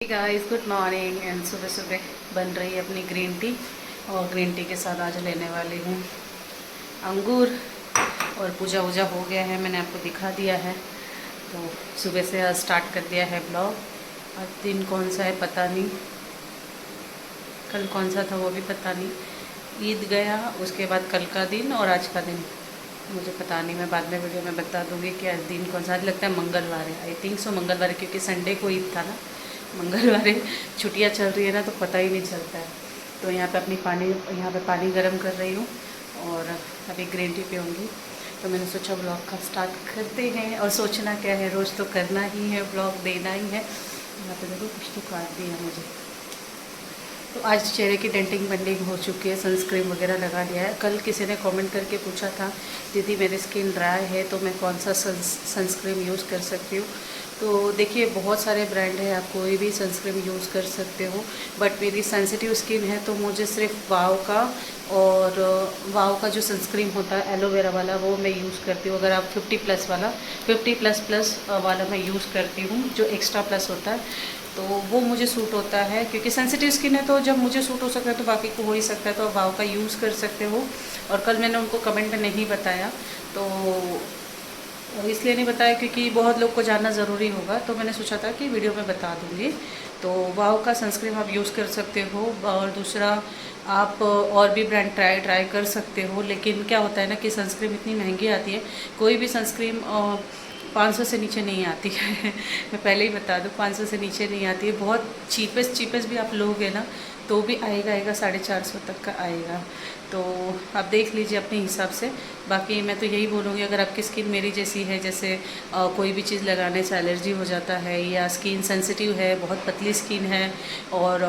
Guys good morning and सुबह सुबह बन रही है अपनी ग्रीन टी। और ग्रीन टी के साथ आज लेने वाली हूँ अंगूर। और पूजा वूजा हो गया है, मैंने आपको दिखा दिया है। तो सुबह से आज स्टार्ट कर दिया है ब्लॉग। आज दिन कौन सा है पता नहीं, कल कौन सा था वो भी पता नहीं। ईद गया, उसके बाद कल का दिन और आज का दिन मुझे पता नहीं। मैं बाद में वीडियो में बता दूँगी कि आज दिन कौन सा। आज लगता है मंगलवार है, आई थिंक सो मंगलवार है, क्योंकि संडे को ईद था ना। मंगलवार छुट्टियाँ चल रही है ना, तो पता ही नहीं चलता है। तो यहाँ पे पानी गर्म कर रही हूँ और अभी ग्रीन टी पीऊँगी। तो मैंने सोचा ब्लॉग का स्टार्ट करते हैं। और सोचना क्या है, रोज़ तो करना ही है, ब्लॉग देना ही है। यहाँ पे देखो कुछ तो काट दिया मुझे। तो आज चेहरे की डेंटिंग बेंडिंग हो चुकी है, सनस्क्रीन वगैरह लगा लिया है। कल किसी ने कमेंट करके पूछा था, दीदी मेरी स्किन ड्राई है तो मैं कौन सा सनस्क्रीन यूज़ कर सकती हूँ। तो देखिए बहुत सारे ब्रांड है, आप कोई भी सनस्क्रीन यूज़ कर सकते हो। बट मेरी सेंसिटिव स्किन है तो मुझे सिर्फ वाव का जो सनस्क्रीन होता है एलोवेरा वाला, वो मैं यूज़ करती हूँ। अगर आप 50+ वाला मैं यूज़ करती हूँ, जो एक्स्ट्रा प्लस होता है, तो वो मुझे सूट होता है। क्योंकि सेंसिटिव स्किन है तो जब मुझे सूट हो सकता है तो बाकी को हो ही सकता है। तो आप वाव का यूज़ कर सकते हो। और कल मैंने उनको कमेंट में नहीं बताया, तो इसलिए नहीं बताया क्योंकि बहुत लोग को जानना ज़रूरी होगा। तो मैंने सोचा था कि वीडियो में बता दूँगी। तो वाव का सनस्क्रीन आप यूज़ कर सकते हो। और दूसरा, आप और भी ब्रांड ट्राई कर सकते हो। लेकिन क्या होता है ना कि सनस्क्रीन इतनी महंगी आती है, कोई भी सनस्क्रीन 500 से नीचे नहीं आती है। मैं पहले ही बता दूँ, 500 से नीचे नहीं आती है। बहुत चीपेस्ट भी आप लोगे ना तो भी आएगा 450 तक का आएगा। तो आप देख लीजिए अपने हिसाब से। बाकी मैं तो यही बोलूँगी, अगर आपकी स्किन मेरी जैसी है, जैसे कोई भी चीज़ लगाने से एलर्जी हो जाता है, या स्किन सेंसिटिव है, बहुत पतली स्किन है और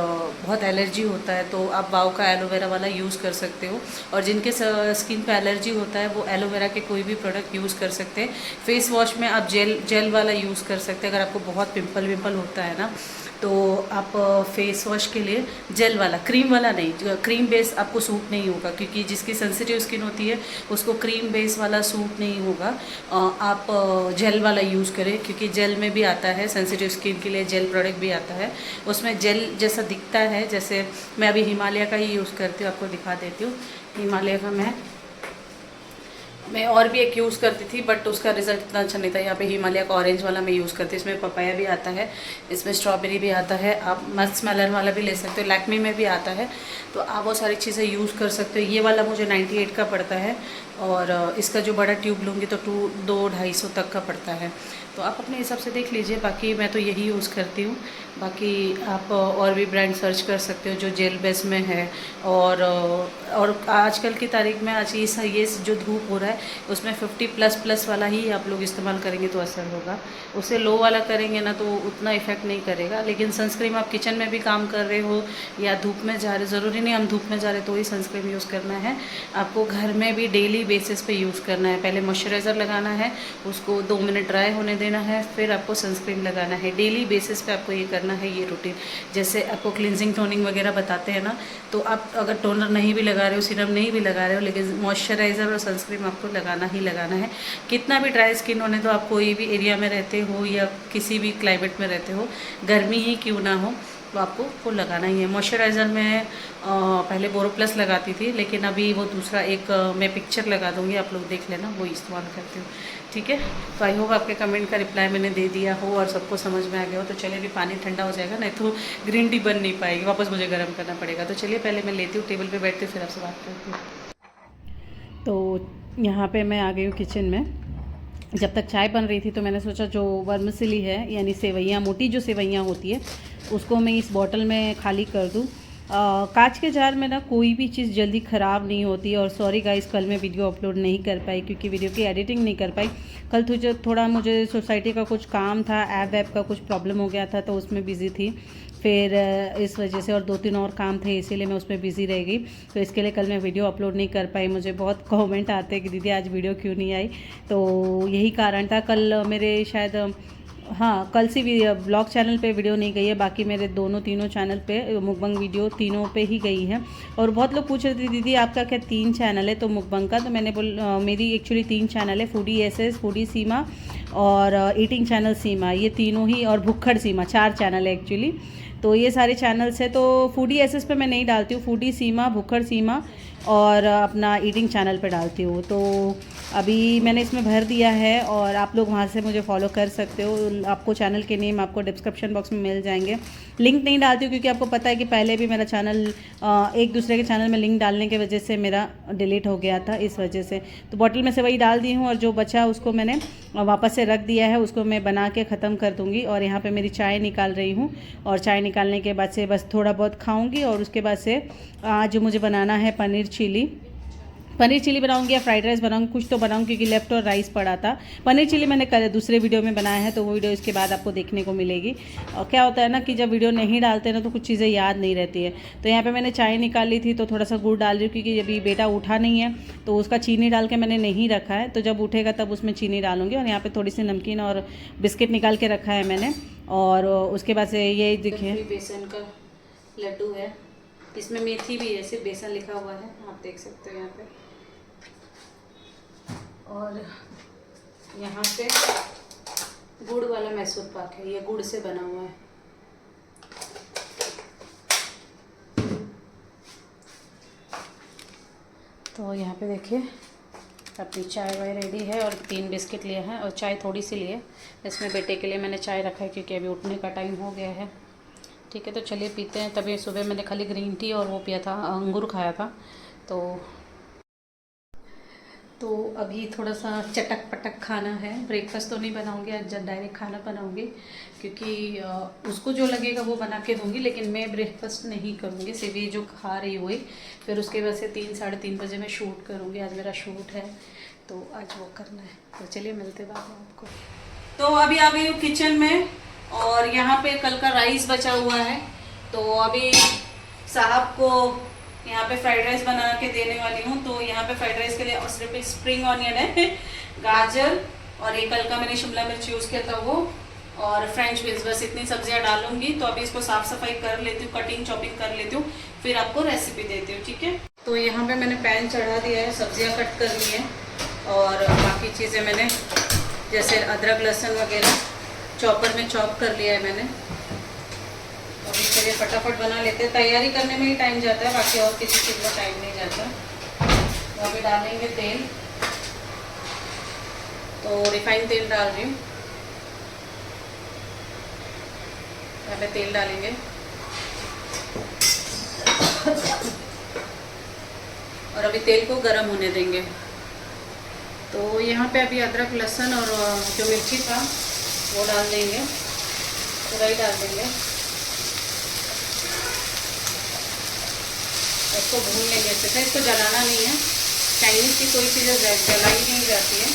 बहुत एलर्जी होता है, तो आप वाव का एलोवेरा वाला यूज़ कर सकते हो। और जिनके स्किन पे एलर्जी होता है वो एलोवेरा के कोई भी प्रोडक्ट यूज़ कर सकते हैं। फेस वॉश में आप जेल वाला यूज़ कर सकते हैं। अगर आपको बहुत पिंपल होता है ना, तो आप फेस वॉश के लिए जेल वाला, क्रीम वाला नहीं, क्रीम बेस आपको सूट नहीं होगा। क्योंकि जिसकी सेंसिटिव स्किन होती है उसको क्रीम बेस वाला सूट नहीं होगा। आप जेल वाला यूज़ करें, क्योंकि जेल में भी आता है, सेंसिटिव स्किन के लिए जेल प्रोडक्ट भी आता है। उसमें जेल जैसा दिखता है। जैसे मैं अभी हिमालय का ही यूज़ करती हूँ, आपको दिखा देती हूँ। हिमालय का मैं और भी एक यूज़ करती थी, बट उसका रिज़ल्ट इतना अच्छा नहीं था। यहाँ पे हिमालय का ऑरेंज वाला मैं यूज़ करती हूँ। इसमें पपाया भी आता है, इसमें स्ट्रॉबेरी भी आता है। आप मस्क मेलन वाला भी ले सकते हो, लैक्मे में भी आता है। तो आप वो सारी चीज़ें यूज़ कर सकते हो। ये वाला मुझे 98 का पड़ता है, और इसका जो बड़ा ट्यूब लूँगी तो 200-250 तक का पड़ता है। तो आप अपने हिसाब से देख लीजिए। बाकी मैं तो यही यूज़ करती हूँ। बाकी आप और भी ब्रांड सर्च कर सकते हो जो जेल बेस में है। और आजकल की तारीख में आज ये जो धूप हो रहा है उसमें 50++ वाला ही आप लोग इस्तेमाल करेंगे तो असर होगा। उससे लो वाला करेंगे ना तो उतना इफ़ेक्ट नहीं करेगा। लेकिन सनस्क्रीन आप किचन में भी काम कर रहे हो या धूप में जा रहे, ज़रूरी नहीं हम धूप में जा रहे तो ही सनस्क्रीन यूज़ करना है। आपको घर में भी डेली बेसिस पे यूज़ करना है। पहले मॉइस्चराइज़र लगाना है, उसको 2 मिनट ड्राई होने देना है, फिर आपको सनस्क्रीन लगाना है। डेली बेसिस पे आपको ये करना है, ये रूटीन। जैसे आपको क्लिनजिंग टोनिंग वगैरह बताते हैं ना, तो आप अगर टोनर नहीं भी लगा रहे हो, सीरम नहीं भी लगा रहे हो, लेकिन मॉइस्चराइज़र और सनस्क्रीन आपको लगाना ही लगाना है। कितना भी ड्राई स्किन होने दो, आप कोई भी एरिया में रहते हो या किसी भी क्लाइमेट में रहते हो, गर्मी ही क्यों ना हो, तो आपको वो लगाना ही है। मॉइस्चराइज़र में पहले बोरोप्लस लगाती थी, लेकिन अभी वो दूसरा एक मैं पिक्चर लगा दूँगी, आप लोग देख लेना, वो इस्तेमाल करती हूँ। ठीक है। तो आई होप आपके कमेंट का रिप्लाई मैंने दे दिया हो और सबको समझ में आ गया हो। तो चलिए अभी पानी ठंडा हो जाएगा, नहीं तो ग्रीन टी बन नहीं पाएगी, वापस मुझे गर्म करना पड़ेगा। तो चलिए पहले मैं लेती हूँ, टेबल पे बैठती हूँ, फिर आपसे बात करती हूँ। तो यहाँ पे मैं आ गई हूँ किचन में। जब तक चाय बन रही थी तो मैंने सोचा जो वर्मिसेली है, यानी सेवइयाँ, मोटी जो सेवइयाँ होती है, उसको मैं इस बॉटल में खाली कर दूँ। कांच के जार में ना कोई भी चीज़ जल्दी ख़राब नहीं होती। और सॉरी गाइस, कल मैं वीडियो अपलोड नहीं कर पाई क्योंकि वीडियो की एडिटिंग नहीं कर पाई। कल थोड़ा मुझे सोसाइटी का कुछ काम था, ऐप का कुछ प्रॉब्लम हो गया था, तो उसमें बिज़ी थी। फिर इस वजह से और 2-3 और काम थे, इसीलिए मैं उसमें बिज़ी रह गई। तो इसके लिए कल मैं वीडियो अपलोड नहीं कर पाई। मुझे बहुत कमेंट आते हैं कि दीदी आज वीडियो क्यों नहीं आई, तो यही कारण था। कल मेरे शायद हाँ, कल से भी ब्लॉग चैनल पे वीडियो नहीं गई है, बाकी मेरे तीनों चैनल पे मुकबंग वीडियो तीनों पे ही गई है। और बहुत लोग पूछ रहे थे दीदी आपका क्या 3 चैनल है तो मुकबंग का, तो मैंने मेरी एक्चुअली 3 चैनल है, फूडी एसएस, फूडी सीमा और ईटिंग चैनल सीमा, ये तीनों ही, और भुक्खड़ सीमा, 4 चैनल है एक्चुअली। तो ये सारे चैनल्स है। तो फूडी एसएस पे मैं नहीं डालती हूँ, फूडी सीमा, भुक्खड़ सीमा और अपना ईटिंग चैनल पे डालती हूँ। तो अभी मैंने इसमें भर दिया है और आप लोग वहाँ से मुझे फॉलो कर सकते हो। आपको चैनल के नेम आपको डिस्क्रिप्शन बॉक्स में मिल जाएंगे। लिंक नहीं डालती हूँ क्योंकि आपको पता है कि पहले भी मेरा चैनल एक दूसरे के चैनल में लिंक डालने की वजह से मेरा डिलीट हो गया था, इस वजह से। तो बॉटल में से वही डाल दी हूँ और जो बचा उसको मैंने वापस से रख दिया है, उसको मैं बना के ख़त्म कर दूँगी। और यहाँ पर मेरी चाय निकाल रही हूँ और चाय निकालने के बाद से बस थोड़ा बहुत खाऊँगी। और उसके बाद से आज मुझे बनाना है पनीर चिली बनाऊंगी या फ्राइड राइस बनाऊंगी, कुछ तो बनाऊंगी क्योंकि लेफ्ट और राइस पड़ा था। पनीर चिली मैंने कल दूसरे वीडियो में बनाया है, तो वो वीडियो इसके बाद आपको देखने को मिलेगी। और क्या होता है ना कि जब वीडियो नहीं डालते ना तो कुछ चीज़ें याद नहीं रहती है। तो यहाँ पे मैंने चाय निकाली थी तो थोड़ा सा गुड़ डाल रही हूँ क्योंकि अभी बेटा उठा नहीं है, तो उसका चीनी डाल के मैंने नहीं रखा है। तो जब उठेगा तब उसमें चीनी डालूंगी। और यहाँ पर थोड़ी सी नमकीन और बिस्किट निकाल के रखा है मैंने। और उसके बाद से ये देखिए बेसन का लड्डू है, इसमें मेथी भी है, सिर्फ बेसन लिखा हुआ है, आप देख सकते हो यहाँ पे। और यहाँ पे गुड़ वाला मैसूर पाक है, ये गुड़ से बना हुआ है। तो यहाँ पे देखिए अपनी चाय वाय रेडी है और 3 बिस्किट लिए हैं और चाय थोड़ी सी लिए। इसमें बेटे के लिए मैंने चाय रखा है क्योंकि अभी उठने का टाइम हो गया है। ठीक है, तो चलिए पीते हैं। तभी सुबह मैंने खाली ग्रीन टी और वो पिया था, अंगूर खाया था। तो अभी थोड़ा सा चटक पटक खाना है। ब्रेकफास्ट तो नहीं बनाऊंगी आज, डायरेक्ट खाना बनाऊंगी क्योंकि उसको जो लगेगा वो बना के दूंगी, लेकिन मैं ब्रेकफास्ट नहीं करूंगी, सिर्फ ये जो खा रही हुई। फिर उसके बाद से 3 साढ़े 3 बजे मैं शूट करूंगी, आज मेरा शूट है तो आज वो करना है। तो चलिए मिलते बाद में आपको। तो अभी आ गई हूँ किचन में और यहाँ पे कल का राइस बचा हुआ है, तो अभी साहब को यहाँ पे फ्राइड राइस बना के देने वाली हूँ। तो यहाँ पे फ्राइड राइस के लिए सिर्फ स्प्रिंग ऑनियन है, गाजर और एक कल का मैंने शिमला मिर्च यूज़ किया था वो, और फ्रेंच बीन्स, बस इतनी सब्जियाँ डालूंगी। तो अभी इसको साफ सफाई कर लेती हूँ, कटिंग चॉपिंग कर लेती हूँ, फिर आपको रेसिपी देती हूँ। ठीक है, तो यहाँ पे मैंने पैन चढ़ा दिया है, सब्जियाँ कट कर ली हैं और बाकी चीज़ें मैंने जैसे अदरक लहसुन वगैरह चॉपर में चॉप कर लिया है मैंने। अभी चलिए फटाफट बना लेते हैं, तैयारी करने में ही टाइम जाता है, बाकी और किसी चीज़ में टाइम नहीं जाता। तो अभी डालेंगे तेल, तो रिफाइंड तेल डाल रही हूँ। यहाँ पे तेल डालेंगे और अभी तेल को गर्म होने देंगे। तो यहाँ पे अभी अदरक लहसुन और जो मिर्ची था वो डाल देंगे, पूरा ही डाल देंगे। इसको भून लेंगे अच्छे से, इसको जलाना नहीं है, चाइनीज़ की कोई चीज़ें जलाई नहीं जाती है।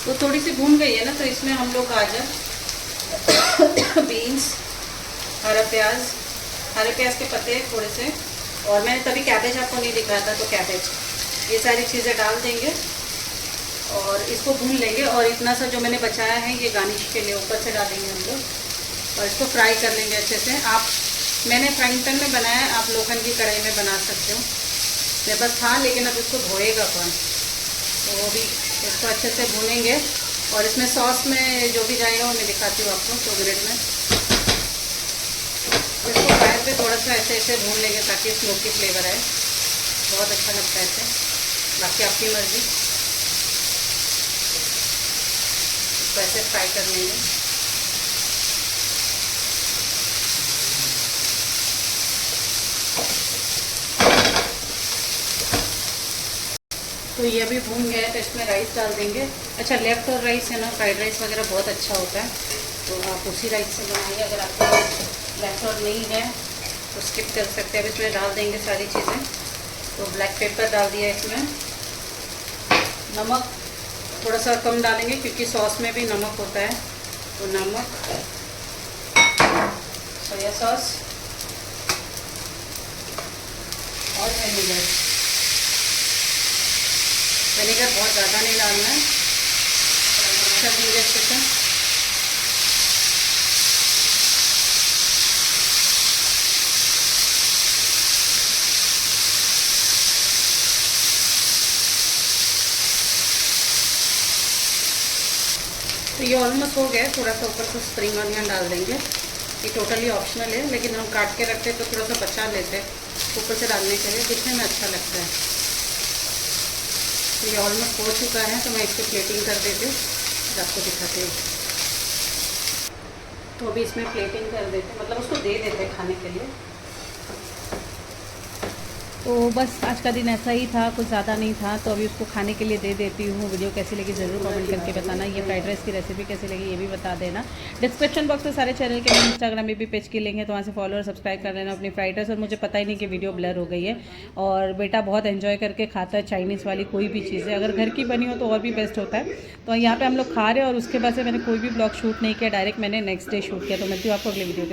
तो थोड़ी सी भून गई है ना, तो इसमें हम लोग गाजर, बीन्स, हरा प्याज के पत्ते थोड़े से, और मैंने तभी कैबेज आपको नहीं दिखाया था, तो कैबेज, ये सारी चीज़ें डाल देंगे और इसको भून लेंगे। और इतना सा जो मैंने बचाया है ये गार्निश के लिए ऊपर से डालेंगे हम लोग और इसको फ्राई कर लेंगे अच्छे से। मैंने फ्राइंग पैन में बनाया है, आप लोखंड की कढ़ाई में बना सकते हो, मेरे पास था, लेकिन अब इसको धोएगा कौन, तो वो भी इसको अच्छे से भूनेंगे। और इसमें सॉस में जो भी जाएगा वो मैं दिखाती हूँ आपको 2 मिनट में। इसको फायर पे थोड़ा सा ऐसे भून लेंगे ताकि स्मोकी फ्लेवर आए, बहुत अच्छा लगता है ऐसे, बाकी आपकी मर्ज़ी। इसको ऐसे फ्राई कर लेंगे। तो ये अभी भून गया है, तो इसमें राइस डाल देंगे। अच्छा, लेफ्ट और राइस है ना, फ्राइड राइस वगैरह बहुत अच्छा होता है, तो आप उसी राइस से बनाइए। अगर आपको लेफ्ट और नहीं है तो स्किप कर सकते हैं। अब इसमें डाल देंगे सारी चीज़ें। तो ब्लैक पेपर डाल दिया इसमें, नमक थोड़ा सा कम डालेंगे क्योंकि सॉस में भी नमक होता है, तो नमक, सोया सॉस और विनेगर बहुत ज़्यादा नहीं डालना है, कर देंगे अच्छे से। तो ये ऑलमोस्ट हो गया है। थोड़ा सा ऊपर से स्प्रिंग ऑनियन डाल देंगे। ये टोटली ऑप्शनल है, लेकिन हम काट के रखते हैं तो थोड़ा सा बचा लेते हैं ऊपर से डालने के लिए, दिखने में अच्छा लगता है। तो ये ऑलमोस्ट हो चुका है, तो मैं इसको प्लेटिंग कर देती हूँ और आपको दिखाती हूँ। तो अभी इसमें प्लेटिंग कर देते, मतलब उसको दे देते खाने के लिए। तो बस आज का दिन ऐसा ही था, कुछ ज़्यादा नहीं था। तो अभी उसको खाने के लिए दे देती हूँ। वीडियो कैसी लगी ज़रूर कमेंट करके बताना। ये फ्राइड राइस की रेसिपी कैसी लगी ये भी बता देना। डिस्क्रिप्शन बॉक्स में सारे चैनल के इंस्टाग्राम में भी पेज के लिंक है, तो वहाँ से फॉलो और सब्सक्राइब कर लेना अपनी फ्राइड राइस। और मुझे पता ही नहीं कि वीडियो ब्लर हो गई है। और बेटा बहुत एंजॉय करके खाता है चाइनीज़ वाली कोई भी चीज़ है, अगर घर की बनी हो तो और भी बेस्ट होता है। तो यहाँ पर हम लोग खा रहे हैं और उसके बाद से मैंने कोई भी ब्लॉग शूट नहीं किया, डायरेक्ट मैंने नेक्स्ट डे शूट किया। तो मिलती हूँ आपको अगले वीडियो के